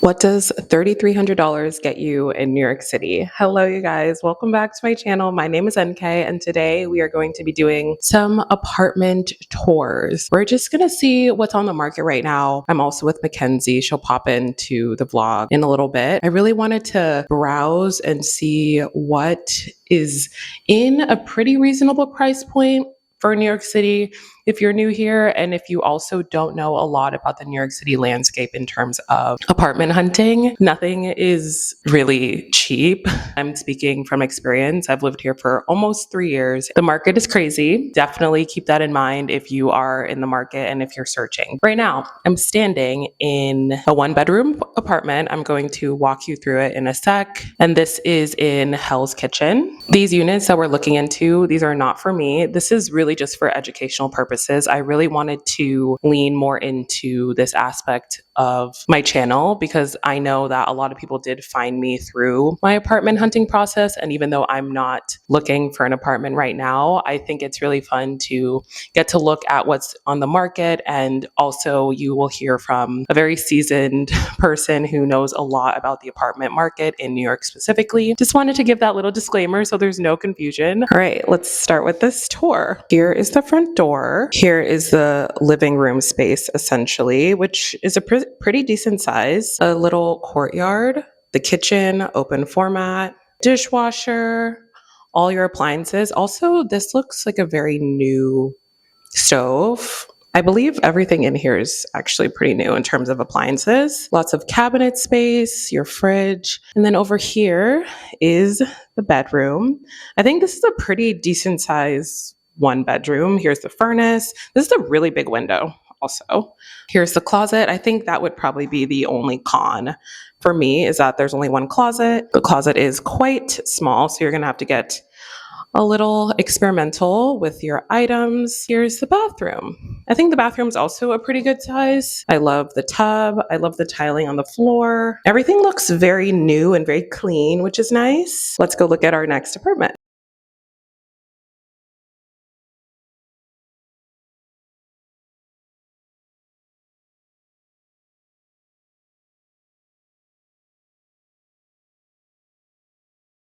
What does $3,300 get you in New York City? Hello, you guys. Welcome back to my channel. My name is NK, and today we are going to be doing some apartment tours. We're just going to see what's on the market right now. I'm also with Mackenzie. She'll pop into the vlog in a little bit. I really wanted to browse and see what is in a pretty reasonable price point for New York City if you're new here, and if you also don't know a lot about the New York City landscape in terms of apartment hunting. Nothing is really cheap. I'm speaking from experience. I've lived here for almost 3 years. The market is crazy. Definitely keep that in mind if you are in the market and if you're searching. Right now, I'm standing in a 1-bedroom apartment. I'm going to walk you through it in a sec. And this is in Hell's Kitchen. These units that we're looking into, these are not for me. This is really just for educational purposes. I really wanted to lean more into this aspect of my channel because I know that a lot of people did find me through my apartment hunting process. And even though I'm not looking for an apartment right now, I think it's really fun to get to look at what's on the market. And also you will hear from a very seasoned person who knows a lot about the apartment market in New York specifically. Just wanted to give that little disclaimer so there's no confusion. All right, let's start with this tour. Here is the front door. Here is the living room space, essentially, which is a pretty decent size. A little courtyard, the kitchen, open format, dishwasher, all your appliances. Also, this looks like a very new stove. I believe everything in here is actually pretty new in terms of appliances. Lots of cabinet space, your fridge. And then over here is the bedroom. I think this is a pretty decent size 1-bedroom. Here's the furnace. This is a really big window also. Here's the closet. I think that would probably be the only con for me is that there's only one closet. The closet is quite small, so you're going to have to get a little experimental with your items. Here's the bathroom. I think the bathroom's also a pretty good size. I love the tub. I love the tiling on the floor. Everything looks very new and very clean, which is nice. Let's go look at our next apartment.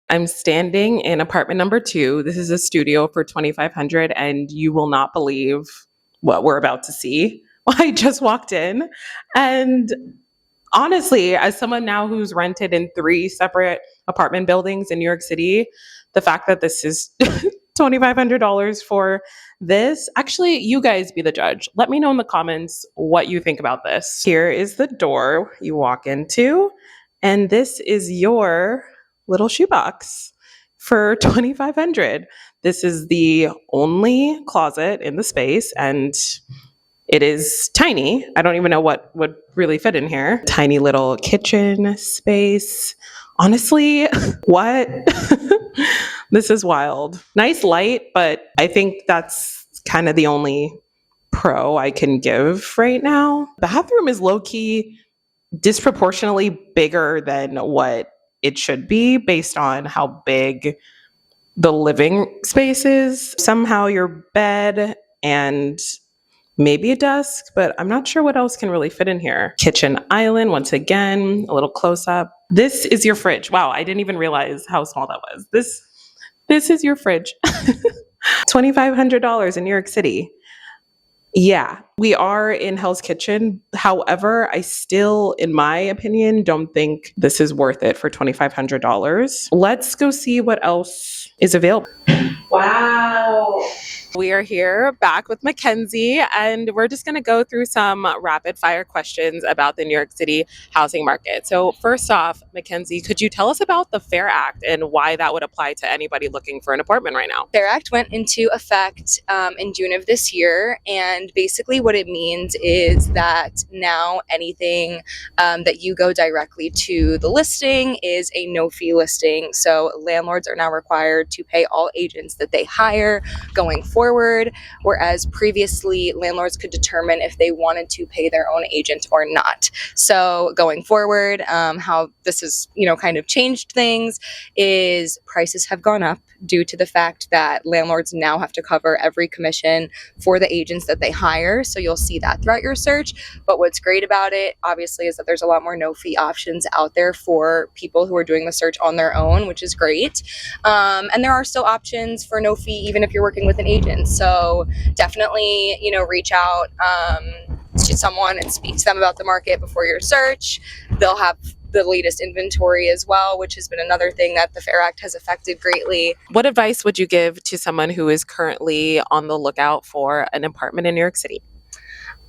I'm standing in apartment number 2. This is a studio for $2,500, and you will not believe what we're about to see. I just walked in, and honestly, as someone now who's rented in 3 separate apartment buildings in New York City, the fact that this is $2,500 for this, actually, you guys be the judge. Let me know in the comments what you think about this. Here is the door you walk into, and this is your little shoebox for $2,500. This is the only closet in the space, and it is tiny. I don't even know what would really fit in here. Tiny little kitchen space. Honestly, what? This is wild. Nice light, but I think that's kind of the only pro I can give right now. The bathroom is low-key disproportionately bigger than what it should be based on how big the living space is. Somehow your bed and maybe a desk, but I'm not sure what else can really fit in here. Kitchen island, once again, a little close up. This is your fridge. Wow, I didn't even realize how small that was. This is your fridge. $2,500 in New York City. Yeah, we are in Hell's Kitchen. However, I still, in my opinion, don't think this is worth it for $2,500. Let's go see what else is available. Wow. We are here back with Mackenzie, and we're just going to go through some rapid fire questions about the New York City housing market. So first off, Mackenzie, could you tell us about the FAIR Act and why that would apply to anybody looking for an apartment right now? FAIR Act went into effect in June of this year, and basically what it means is that now anything that you go directly to the listing is a no-fee listing. So landlords are now required to pay all agents that they hire going forward forward, whereas previously landlords could determine if they wanted to pay their own agent or not. So going forward, how this has, kind of changed things is prices have gone up due to the fact that landlords now have to cover every commission for the agents that they hire. So you'll see that throughout your search. But what's great about it, obviously, is that there's a lot more no fee options out there for people who are doing the search on their own, which is great. And there are still options for no fee, even if you're working with an agent. So definitely, reach out to someone and speak to them about the market before your search. They'll have the latest inventory as well, which has been another thing that the Fair Act has affected greatly. What advice would you give to someone who is currently on the lookout for an apartment in New York City?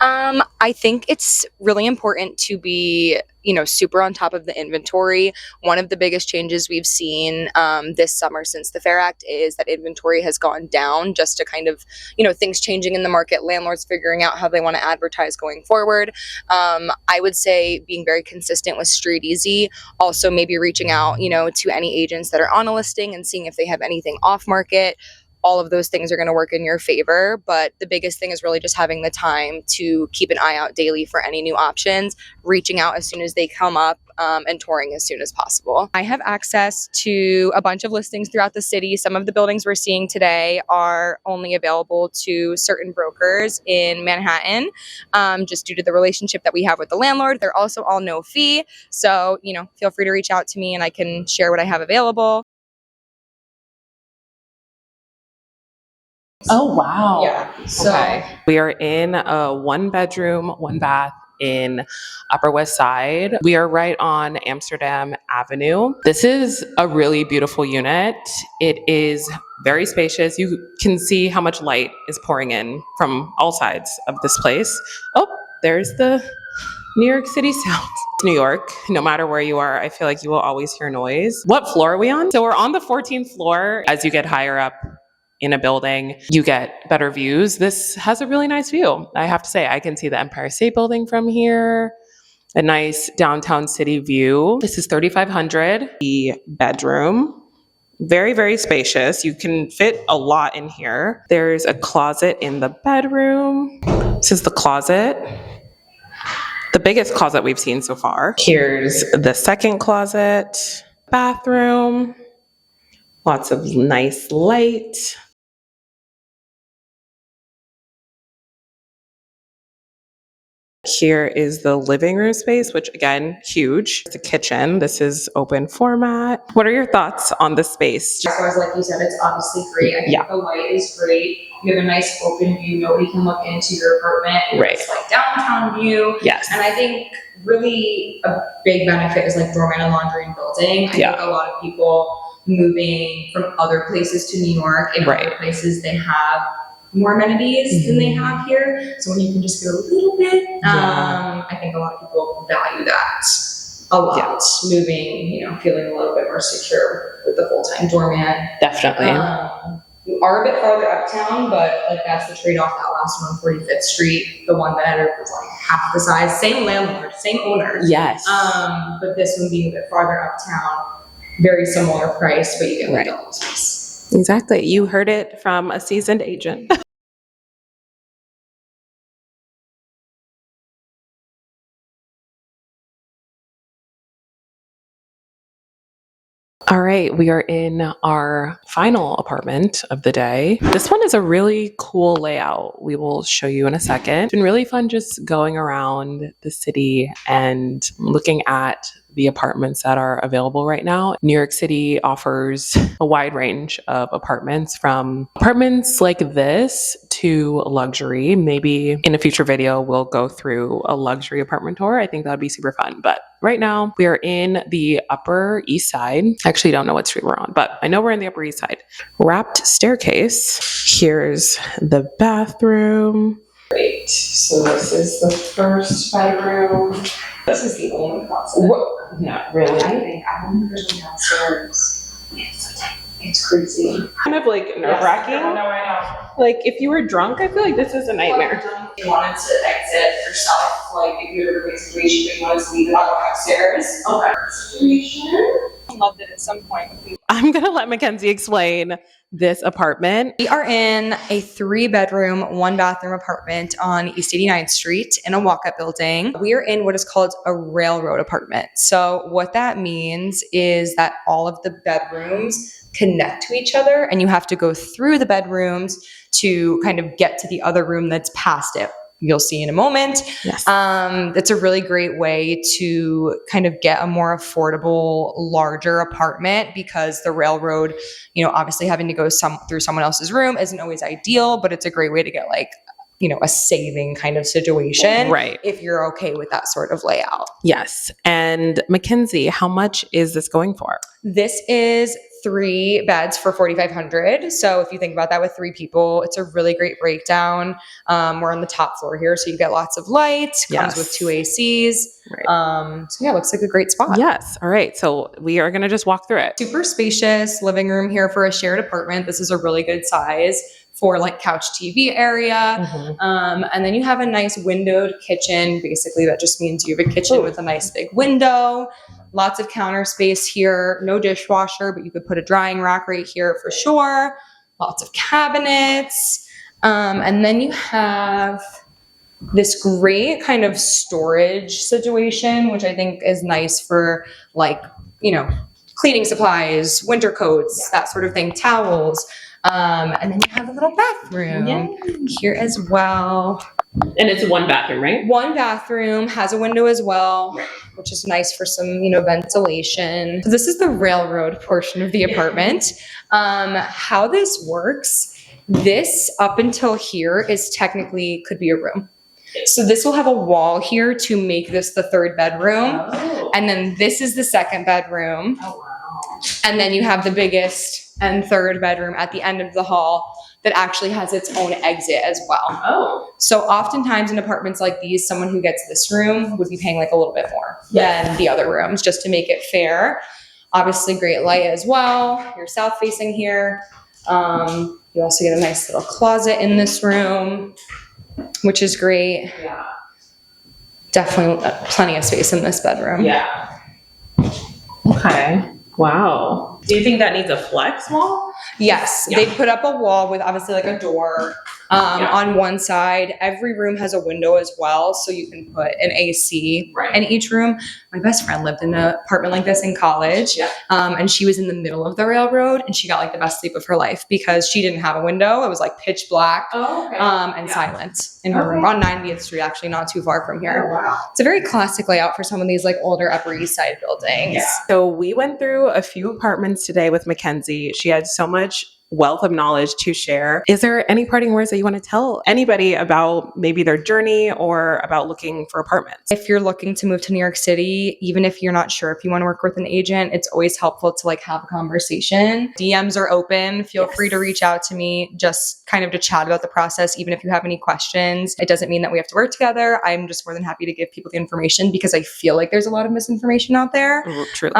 I think it's really important to be, super on top of the inventory. One of the biggest changes we've seen this summer since the Fair Act is that inventory has gone down, just to kind of, things changing in the market, landlords figuring out how they want to advertise going forward. I would say being very consistent with Street Easy, also maybe reaching out, to any agents that are on a listing and seeing if they have anything off market. All of those things are going to work in your favor. But the biggest thing is really just having the time to keep an eye out daily for any new options, reaching out as soon as they come up, and touring as soon as possible. I have access to a bunch of listings throughout the city. Some of the buildings we're seeing today are only available to certain brokers in Manhattan, just due to the relationship that we have with the landlord. They're also all no fee. So, feel free to reach out to me and I can share what I have available. Oh, wow. Yeah. So We are in a 1-bedroom, 1-bath in Upper West Side. We are right on Amsterdam Avenue. This is a really beautiful unit. It is very spacious. You can see how much light is pouring in from all sides of this place. Oh, there's the New York City sound. New York, no matter where you are, I feel like you will always hear noise. What floor are we on? So we're on the 14th floor. As you get higher up in a building, you get better views. This has a really nice view. I have to say, I can see the Empire State Building from here. A nice downtown city view. This is 3,500. The bedroom, very, very spacious. You can fit a lot in here. There's a closet in the bedroom. This is the closet. The biggest closet we've seen so far. Here's the second closet, bathroom. Lots of nice light. Here is the living room space, which again, huge. It's a kitchen. This is open format. What are your thoughts on the space? as far as, like you said, it's obviously great. I think the light is great. You have a nice open view. Nobody can look into your apartment. Right. It's like downtown view. Yes. And I think really a big benefit is like doorman and laundry and building. I think a lot of people moving from other places to New York, in other places they have more amenities than they have here. So when you can just get a little bit, I think a lot of people value that a lot. Moving, feeling a little bit more secure with the full-time doorman. Definitely. You are a bit farther uptown, but like that's the trade-off. That last one, 45th Street, the one that was like half the size, same landlord, same owner. Yes. But this one being a bit farther uptown, very similar price, but you get like double space. Exactly. You heard it from a seasoned agent. All right, we are in our final apartment of the day. This one is a really cool layout. We will show you in a second. It's been really fun just going around the city and looking at the apartments that are available right now. New York City offers a wide range of apartments, from apartments like this to luxury. Maybe in a future video, we'll go through a luxury apartment tour. I think that would be super fun. But right now we are in the Upper East Side. I actually don't know what street we're on, but I know we're in the Upper East Side. Wrapped staircase. Here's the bathroom. Great. So this is the first bedroom. This is the only closet. Not really. I think I don't think there's one downstairs. It's so tight. It's crazy. Kind of like nerve-wracking. No, I know. Like, if you were drunk, I feel like this is a nightmare. If you wanted to exit yourself, like if you were in a situation where you wanted to leave and go upstairs. Okay. I loved it at some point. I'm going to let Mackenzie explain this apartment. We are in a 3-bedroom, 1-bathroom apartment on East 89th Street in a walk-up building. We are in what is called a railroad apartment. So what that means is that all of the bedrooms connect to each other and you have to go through the bedrooms to kind of get to the other room that's past it. You'll see in a moment. Yes. That's a really great way to kind of get a more affordable, larger apartment because the railroad, obviously having to go through someone else's room isn't always ideal, but it's a great way to get like, a saving kind of situation. Right. If you're okay with that sort of layout. Yes. And Mackenzie, how much is this going for? This is 3 beds for $4,500. So if you think about that with 3 people, it's a really great breakdown. We're on the top floor here, so you get lots of light. Comes with 2 ACs. Right. So yeah, it looks like a great spot. Yes. All right. So we are going to just walk through it. Super spacious living room here for a shared apartment. This is a really good size for like couch TV area. Mm-hmm. And then you have a nice windowed kitchen. Basically, that just means you have a kitchen with a nice big window. Lots of counter space here. No dishwasher, but you could put a drying rack right here for sure. Lots of cabinets. And then you have this great kind of storage situation, which I think is nice for like, cleaning supplies, winter coats, that sort of thing, towels. And then you have a little bathroom here as well. And it's 1 bathroom, right? 1 bathroom, has a window as well, which is nice for some, ventilation. So this is the railroad portion of the apartment. How this works, this up until here is technically could be a room. So this will have a wall here to make this the 3rd bedroom. Oh. And then this is the 2nd bedroom. Oh, wow. And then you have the biggest and 3rd bedroom at the end of the hall that actually has its own exit as well. Oh. So oftentimes in apartments like these, someone who gets this room would be paying like a little bit more than the other rooms just to make it fair. Obviously great light as well. You're south facing here. You also get a nice little closet in this room, which is great. Yeah. Definitely plenty of space in this bedroom. Yeah. Okay. Wow. Do you think that needs a flex wall? Yes. Yeah. They put up a wall with obviously like a door on one side. Every room has a window as well, so you can put an AC in each room. My best friend lived in an apartment like this in college, and she was in the middle of the railroad, and she got like the best sleep of her life because she didn't have a window. It was like pitch black and silent in her room on 90th Street, actually not too far from here. Oh, wow. It's a very classic layout for some of these like older Upper East Side buildings. Yeah. So we went through a few apartments today with Mackenzie. She had so much wealth of knowledge to share. Is there any parting words that you want to tell anybody about maybe their journey or about looking for apartments? If you're looking to move to New York City, even if you're not sure if you want to work with an agent, it's always helpful to like have a conversation. DMs are open. Feel free to reach out to me just kind of to chat about the process, even if you have any questions. It doesn't mean that we have to work together. I'm just more than happy to give people the information because I feel like there's a lot of misinformation out there. Truly.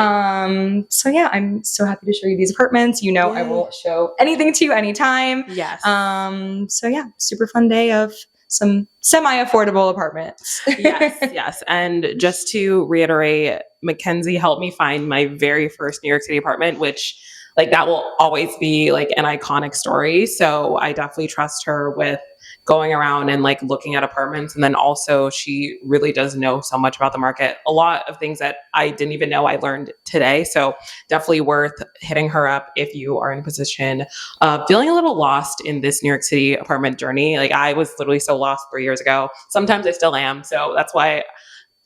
So yeah, I'm so happy to show you these apartments. I will show anything to you anytime. Yes. So yeah, super fun day of some semi-affordable apartments. Yes. And just to reiterate, Mackenzie helped me find my very first New York City apartment, which like that will always be like an iconic story. So I definitely trust her with going around and like looking at apartments. And then also she really does know so much about the market. A lot of things that I didn't even know I learned today. So definitely worth hitting her up if you are in a position of feeling a little lost in this New York City apartment journey. Like I was literally so lost 3 years ago. Sometimes I still am. So that's why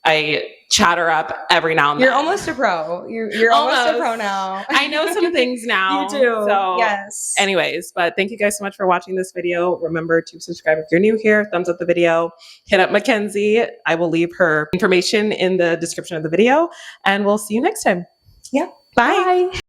I chat her up every now and then. You're almost a pro. You're almost a pro now. I know some things now. You do. So yes. Anyways, but thank you guys so much for watching this video. Remember to subscribe if you're new here. Thumbs up the video. Hit up Mackenzie. I will leave her information in the description of the video. And we'll see you next time. Yeah. Bye. Bye.